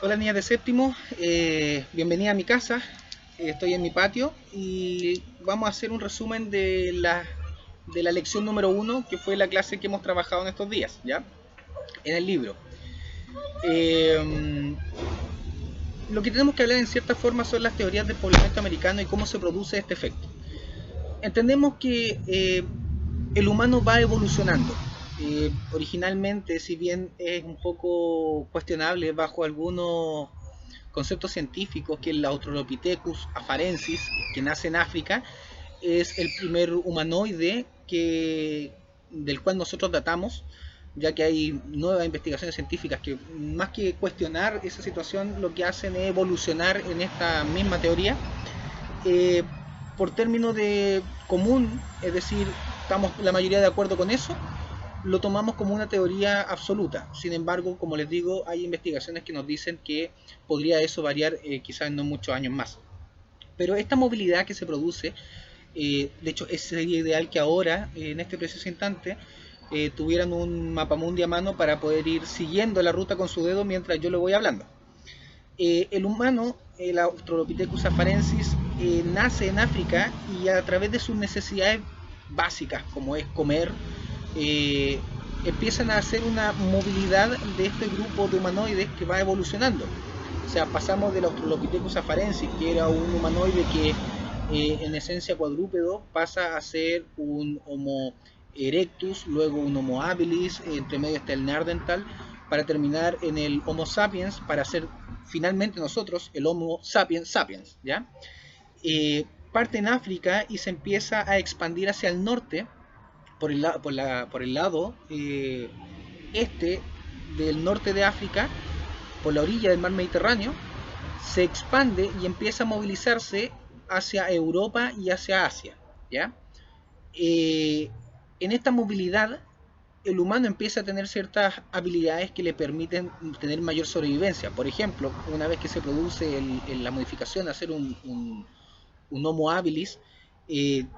Hola niñas de séptimo, bienvenida a mi casa. Estoy en mi patio y vamos a hacer un resumen de la lección número uno, que fue la clase que hemos trabajado en estos días, ¿ya? En el libro. Eh, lo que tenemos que hablar en cierta forma son las teorías del poblamiento americano y cómo se produce este efecto. Entendemos que el humano va evolucionando. Originalmente, si bien es un poco cuestionable bajo algunos conceptos científicos, que el Australopithecus afarensis, que nace en África, es el primer humanoide del cual nosotros datamos, ya que hay nuevas investigaciones científicas que, más que cuestionar esa situación, lo que hacen es evolucionar en esta misma teoría. eh, por término de común, es decir, estamos la mayoría de acuerdo con eso, lo tomamos como una teoría absoluta. Sin embargo, como les digo, hay investigaciones que nos dicen que podría eso variar quizás en no muchos años más. Pero esta movilidad que se produce, de hecho, sería ideal que ahora, en este preciso instante, tuvieran un mapamundi a mano para poder ir siguiendo la ruta con su dedo mientras yo le voy hablando. El humano, el Australopithecus afarensis, nace en África y a través de sus necesidades básicas, como es comer, eh, empiezan a hacer una movilidad de este grupo de humanoides que va evolucionando. O sea, pasamos del Australopithecus afarensis, que era un humanoide que en esencia cuadrúpedo, pasa a ser un Homo erectus, luego un Homo habilis, entre medio está el Neandertal, para terminar en el Homo sapiens, para ser finalmente nosotros el Homo sapiens sapiens, ¿ya? Parte en África y se empieza a expandir hacia el norte, por el lado este del norte de África, por la orilla del mar Mediterráneo, se expande y empieza a movilizarse hacia Europa y hacia Asia, ¿ya? Eh, en esta movilidad, el humano empieza a tener ciertas habilidades que le permiten tener mayor sobrevivencia. Por ejemplo, una vez que se produce la modificación, hacer un Homo habilis,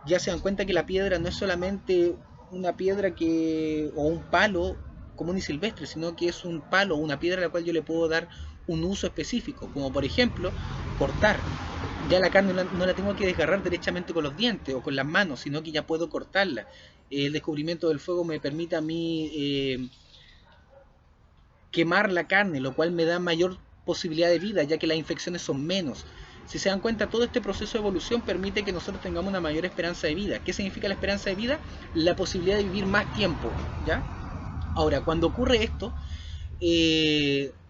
ya se dan cuenta que la piedra no es solamente una piedra o un palo común y silvestre, sino que es un palo o una piedra a la cual yo le puedo dar un uso específico, como por ejemplo cortar. Ya la carne no la tengo que desgarrar derechamente con los dientes o con las manos, sino que ya puedo cortarla. El descubrimiento del fuego me permite a mí quemar la carne, lo cual me da mayor posibilidad de vida, ya que las infecciones son menos. Si se dan cuenta, todo este proceso de evolución permite que nosotros tengamos una mayor esperanza de vida. ¿Qué significa la esperanza de vida? La posibilidad de vivir más tiempo, ¿ya? Ahora, cuando ocurre esto,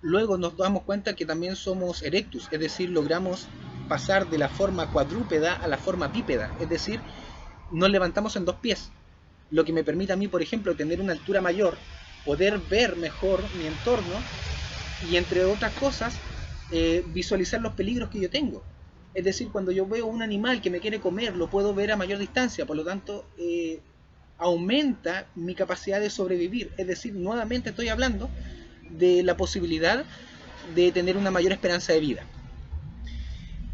luego nos damos cuenta que también somos erectus, es decir, logramos pasar de la forma cuadrúpeda a la forma bípeda, es decir, nos levantamos en dos pies, lo que me permite a mí, por ejemplo, tener una altura mayor, poder ver mejor mi entorno y, entre otras cosas, visualizar los peligros que yo tengo. Es decir, cuando yo veo un animal que me quiere comer, lo puedo ver a mayor distancia, por lo tanto, aumenta mi capacidad de sobrevivir. Es decir, nuevamente estoy hablando de la posibilidad de tener una mayor esperanza de vida.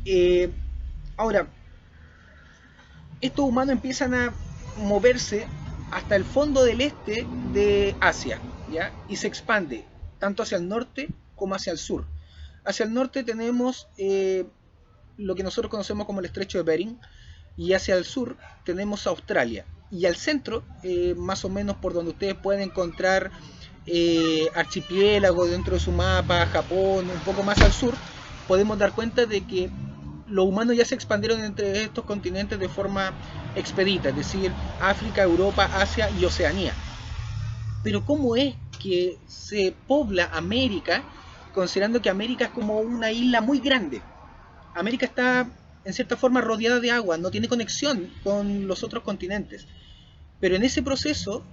Eh, Ahora, estos humanos empiezan a moverse hasta el fondo del este de Asia, ¿ya? Y se expande tanto hacia el norte como hacia el sur. Hacia el norte tenemos lo que nosotros conocemos como el estrecho de Bering, y hacia el sur tenemos Australia. Y al centro, más o menos por donde ustedes pueden encontrar archipiélago dentro de su mapa, Japón, un poco más al sur, podemos dar cuenta de que los humanos ya se expandieron entre estos continentes de forma expedita, es decir, África, Europa, Asia y Oceanía. Pero ¿cómo es que se pobla América, considerando que América es como una isla muy grande? América está en cierta forma rodeada de agua, no tiene conexión con los otros continentes. Pero en ese proceso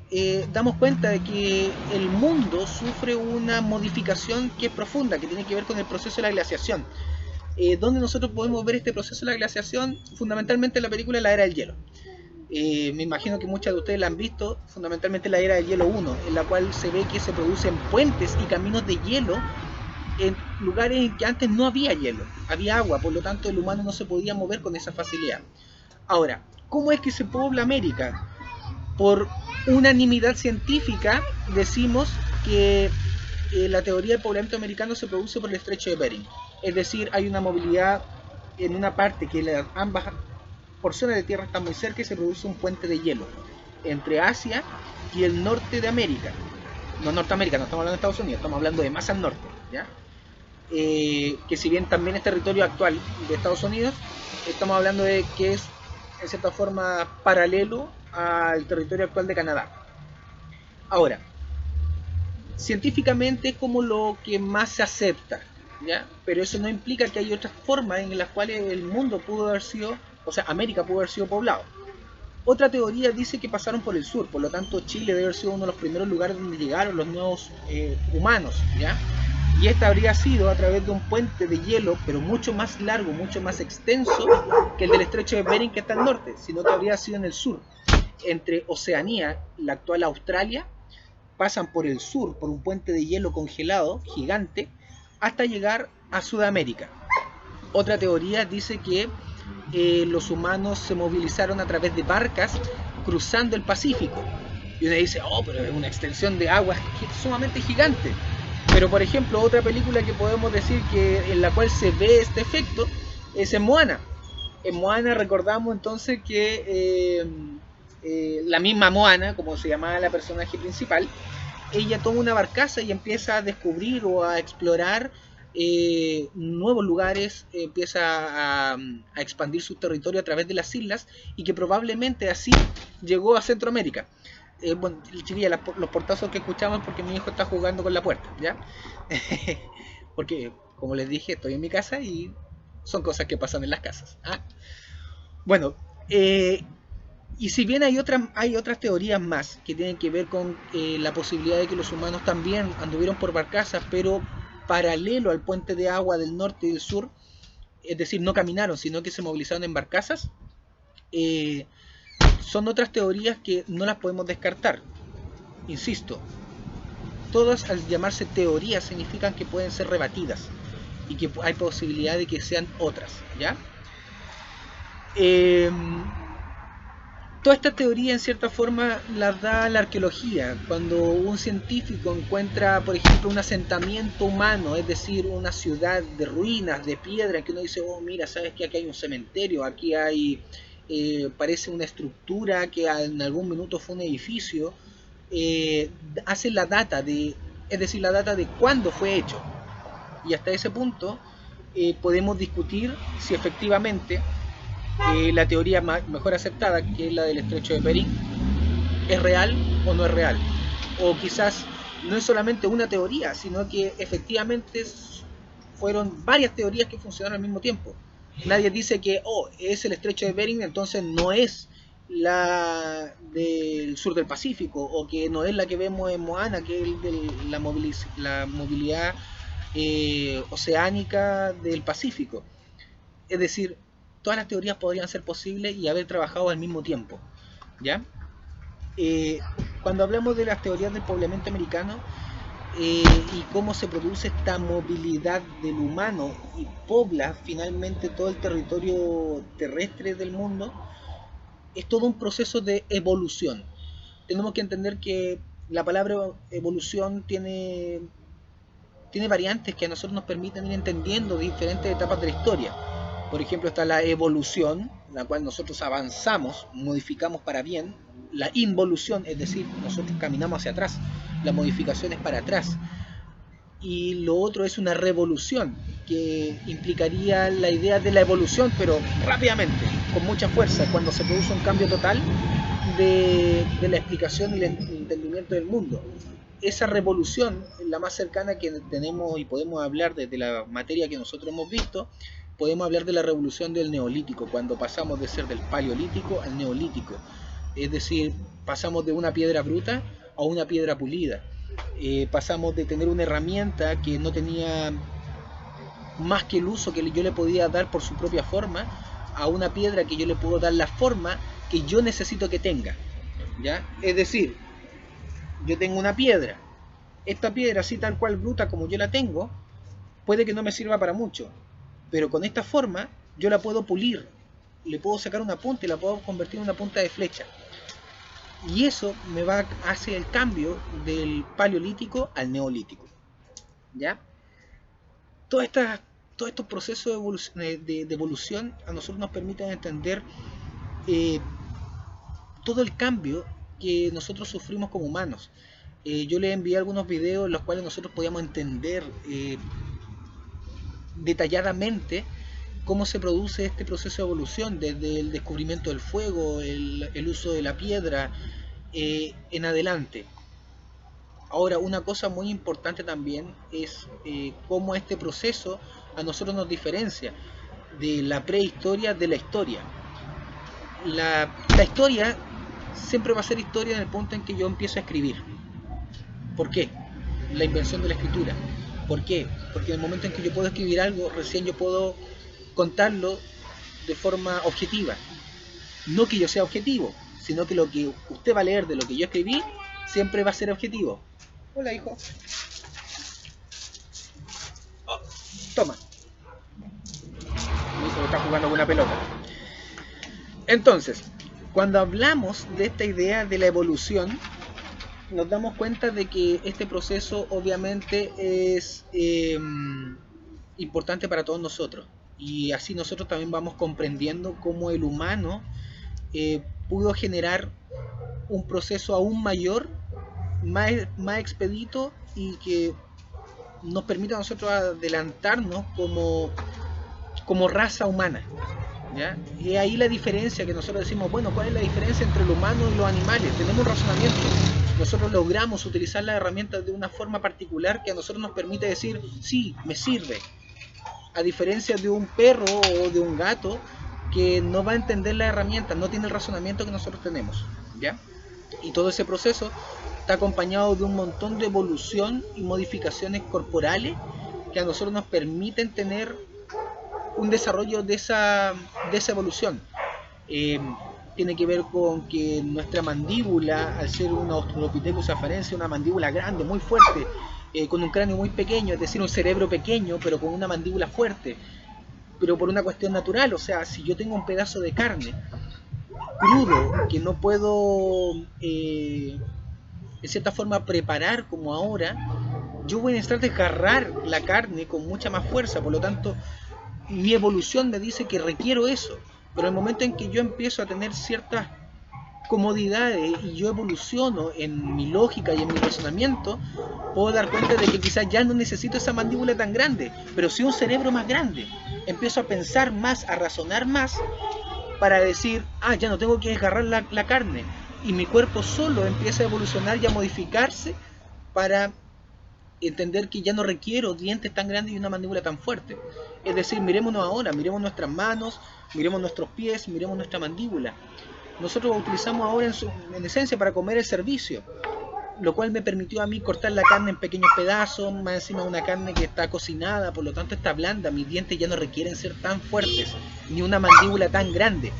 damos cuenta de que el mundo sufre una modificación que es profunda, que tiene que ver con el proceso de la glaciación. Donde nosotros podemos ver este proceso de la glaciación fundamentalmente en la película La Era del Hielo. Me imagino que muchas de ustedes la han visto, fundamentalmente la Era del Hielo 1, en la cual se ve que se producen puentes y caminos de hielo en lugares en que antes no había hielo, había agua, por lo tanto el humano no se podía mover con esa facilidad. Ahora, ¿cómo es que se pobla América? Por unanimidad científica decimos que la teoría del poblamiento americano se produce por el estrecho de Bering. Es decir, hay una movilidad en una parte que ambas porciones de tierra están muy cerca y se produce un puente de hielo entre Asia y el norte de América. No Norteamérica, no estamos hablando de Estados Unidos, estamos hablando de más al norte, ¿ya? Que si bien también es territorio actual de Estados Unidos, estamos hablando de que es en cierta forma paralelo al territorio actual de Canadá. Ahora, científicamente es como lo que más se acepta, ¿ya? Pero eso no implica que hay otras formas en las cuales el mundo pudo haber sido, o sea, América pudo haber sido poblado. Otra teoría dice que pasaron por el sur, por lo tanto Chile debe haber sido uno de los primeros lugares donde llegaron los nuevos humanos, ¿ya? Y esta habría sido a través de un puente de hielo, pero mucho más largo, mucho más extenso que el del estrecho de Bering que está al norte, sino que habría sido en el sur, entre Oceanía, la actual Australia, pasan por el sur, por un puente de hielo congelado, gigante, hasta llegar a Sudamérica. Otra teoría dice que los humanos se movilizaron a través de barcas cruzando el Pacífico. Y uno dice, oh, pero es una extensión de agua sumamente gigante. Pero por ejemplo, otra película que podemos decir que en la cual se ve este efecto es en Moana. En Moana recordamos entonces que la misma Moana, como se llamaba la personaje principal, ella toma una barcaza y empieza a descubrir o a explorar nuevos lugares, empieza a expandir su territorio a través de las islas y que probablemente así llegó a Centroamérica. Bueno, chiquilla, los portazos que escuchamos porque mi hijo está jugando con la puerta, ¿ya? Porque, como les dije, estoy en mi casa y son cosas que pasan en las casas. ¿Ah? Bueno, y si bien hay otras teorías más que tienen que ver con la posibilidad de que los humanos también anduvieron por barcazas, pero paralelo al puente de agua del norte y del sur, es decir, no caminaron, sino que se movilizaron en barcazas, son otras teorías que no las podemos descartar. Insisto, todas al llamarse teorías significan que pueden ser rebatidas y que hay posibilidad de que sean otras, ¿ya? Toda esta teoría en cierta forma la da la arqueología. Cuando un científico encuentra, por ejemplo, un asentamiento humano, es decir, una ciudad de ruinas, de piedra, que uno dice, oh, mira, sabes que aquí hay un cementerio, aquí hay, parece una estructura que en algún minuto fue un edificio, hace la data es decir, la data de cuándo fue hecho. Y hasta ese punto podemos discutir si efectivamente la teoría mejor aceptada, que es la del estrecho de Bering, es real o no es real. O quizás no es solamente una teoría, sino que efectivamente fueron varias teorías que funcionaron al mismo tiempo. Nadie dice que, oh, es el estrecho de Bering, entonces no es la del sur del Pacífico, o que no es la que vemos en Moana, que es la movilidad oceánica del Pacífico. Es decir, todas las teorías podrían ser posibles y haber trabajado al mismo tiempo, ¿ya? Cuando hablamos de las teorías del poblamiento americano y cómo se produce esta movilidad del humano y pobla finalmente todo el territorio terrestre del mundo, es todo un proceso de evolución. Tenemos que entender que la palabra evolución tiene variantes que a nosotros nos permiten ir entendiendo diferentes etapas de la historia. Por ejemplo, está la evolución, en la cual nosotros avanzamos, modificamos para bien. La involución, es decir, nosotros caminamos hacia atrás. La modificación es para atrás. Y lo otro es una revolución, que implicaría la idea de la evolución, pero rápidamente, con mucha fuerza, cuando se produce un cambio total de la explicación y el entendimiento del mundo. Esa revolución, la más cercana que tenemos y podemos hablar desde la materia que nosotros hemos visto, podemos hablar de la revolución del neolítico, cuando pasamos de ser del paleolítico al neolítico. Es decir, pasamos de una piedra bruta a una piedra pulida. Pasamos de tener una herramienta que no tenía más que el uso que yo le podía dar por su propia forma, a una piedra que yo le puedo dar la forma que yo necesito que tenga, ¿ya? Es decir, yo tengo una piedra, esta piedra así tal cual bruta como yo la tengo, puede que no me sirva para mucho, pero con esta forma yo la puedo pulir, le puedo sacar una punta y la puedo convertir en una punta de flecha. Y eso me va hacia el cambio del paleolítico al neolítico. ¿ya? Todas estas, todos estos procesos de evolución a nosotros nos permiten entender eh, todo el cambio que nosotros sufrimos como humanos. Yo les envié algunos videos en los cuales nosotros podíamos entender detalladamente cómo se produce este proceso de evolución, desde el descubrimiento del fuego, el uso de la piedra, en adelante. Ahora, una cosa muy importante también es cómo este proceso a nosotros nos diferencia de la prehistoria de la historia. La historia siempre va a ser historia en el punto en que yo empiezo a escribir. ¿Por qué? La invención de la escritura. ¿Por qué? Porque en el momento en que yo puedo escribir algo, recién yo puedo contarlo de forma objetiva. No que yo sea objetivo, sino que lo que usted va a leer de lo que yo escribí siempre va a ser objetivo. Hola, hijo. Oh, toma. Mi hijo está jugando con una pelota. Entonces, cuando hablamos de esta idea de la evolución, nos damos cuenta de que este proceso obviamente es importante para todos nosotros. Y así nosotros también vamos comprendiendo cómo el humano pudo generar un proceso aún mayor, más expedito y que nos permite a nosotros adelantarnos como raza humana. ¿Ya? Y ahí la diferencia que nosotros decimos, bueno, ¿cuál es la diferencia entre el humano y los animales? Tenemos un razonamiento. Nosotros logramos utilizar las herramientas de una forma particular que a nosotros nos permite decir, sí, me sirve. A diferencia de un perro o de un gato que no va a entender las herramientas, no tiene el razonamiento que nosotros tenemos. ¿Ya? Y todo ese proceso está acompañado de un montón de evolución y modificaciones corporales que a nosotros nos permiten tener un desarrollo de esa evolución. Tiene que ver con que nuestra mandíbula, al ser una Australopithecus afarensis, una mandíbula grande, muy fuerte, con un cráneo muy pequeño, es decir, un cerebro pequeño, pero con una mandíbula fuerte, pero por una cuestión natural. O sea, si yo tengo un pedazo de carne crudo que no puedo, en cierta forma, preparar como ahora, yo voy a necesitar desgarrar la carne con mucha más fuerza. Por lo tanto, mi evolución me dice que requiero eso, pero el momento en que yo empiezo a tener ciertas comodidades y yo evoluciono en mi lógica y en mi razonamiento, puedo dar cuenta de que quizás ya no necesito esa mandíbula tan grande, pero sí un cerebro más grande. Empiezo a pensar más, a razonar más, para decir, ya no tengo que desgarrar la carne, y mi cuerpo solo empieza a evolucionar y a modificarse para entender que ya no requiero dientes tan grandes y una mandíbula tan fuerte. Es decir, mirémonos ahora, miremos nuestras manos, miremos nuestros pies, miremos nuestra mandíbula. Nosotros lo utilizamos ahora en esencia para comer el servicio, lo cual me permitió a mí cortar la carne en pequeños pedazos, más encima una carne que está cocinada, por lo tanto está blanda, mis dientes ya no requieren ser tan fuertes, ni una mandíbula tan grande,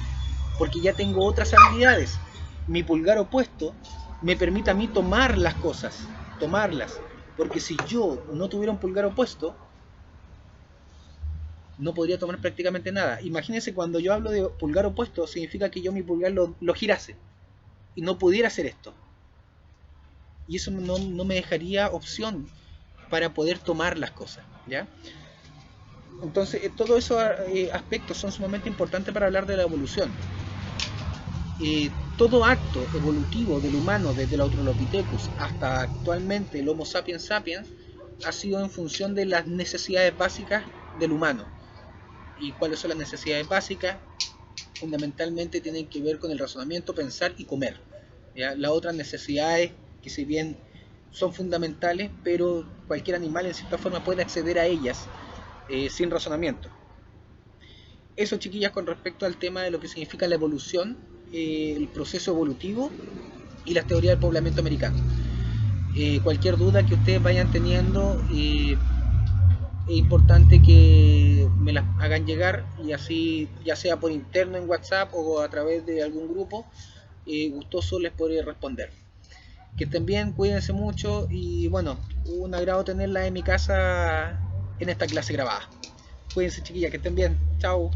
porque ya tengo otras habilidades. Mi pulgar opuesto me permite a mí tomar las cosas, tomarlas, porque si yo no tuviera un pulgar opuesto, no podría tomar prácticamente nada. Imagínense, cuando yo hablo de pulgar opuesto, significa que yo mi pulgar lo girase y no pudiera hacer esto. Y eso no me dejaría opción para poder tomar las cosas, ¿ya? Entonces, todos esos aspectos son sumamente importantes para hablar de la evolución. Todo acto evolutivo del humano, desde el Australopithecus hasta actualmente el Homo sapiens sapiens, ha sido en función de las necesidades básicas del humano. ¿Y cuáles son las necesidades básicas? Fundamentalmente tienen que ver con el razonamiento, pensar y comer. ¿Ya? Las otras necesidades, que si bien son fundamentales, pero cualquier animal en cierta forma puede acceder a ellas sin razonamiento. Eso, chiquillas, con respecto al tema de lo que significa la evolución, el proceso evolutivo y las teorías del poblamiento americano. Cualquier duda que ustedes vayan teniendo, es importante que me las hagan llegar, y así, ya sea por interno en WhatsApp o a través de algún grupo, gustoso les podré responder. Que estén bien, cuídense mucho, y bueno, un agrado tenerla en mi casa en esta clase grabada. Cuídense, chiquillas, que estén bien. Chao.